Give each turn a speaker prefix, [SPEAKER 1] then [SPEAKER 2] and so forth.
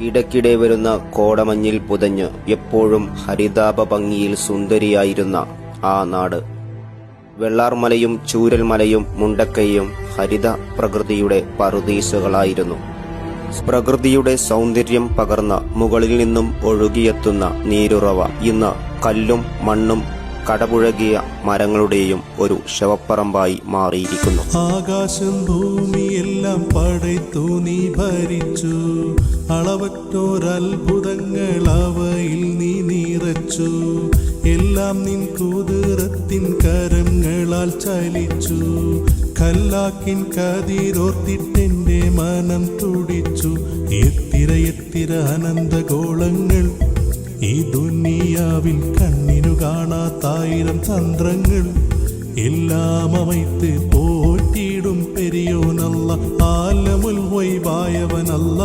[SPEAKER 1] ഇടയ്ക്കിടെ വരുന്ന കോടമഞ്ഞിൽ പുതഞ്ഞ് എപ്പോഴും ഹരിതാപ ഭംഗിയിൽ സുന്ദരിയായിരുന്ന ആ നാട്. വെള്ളാർമലയും ചൂരൽമലയും മുണ്ടക്കൈയും ഹരിത പ്രകൃതിയുടെ പറുദീസുകളായിരുന്നു. പ്രകൃതിയുടെ സൗന്ദര്യം പകർന്ന മുകളിൽ നിന്നും ഒഴുകിയെത്തുന്ന നീരുറവ ഇന്ന് കല്ലും മണ്ണും കടപുഴകിയ മരങ്ങളുടെയും ഒരു ശവപ്പറമ്പായി മാറിയിരിക്കുന്നു.
[SPEAKER 2] ആകാശം ഭൂമിയെല്ലാം പടയ്ത്തു നീ ഭരിച്ചു, അളവറ്റോരത്ഭുതങ്ങൾ അവയിൽ നീ നിറച്ചു. എല്ലാം നിൻ കുതിരത്തിൻ കരങ്ങളാൽ ചലിച്ചു, കല്ലാക്കിൻ കതിരോർത്തിട്ടെന്റെ മനം തുടിച്ചു. എത്തിര അനന്തഗോളങ്ങൾ ഈ ദുനിയാവിൽ കണ്ണിനു കാണാത്തായിരം തന്ത്രങ്ങൾ. എല്ലാം അമൈത്ത് പോറ്റിയിടും പെരിയോനല്ല, ആലമുൽ വൈബായവനല്ല.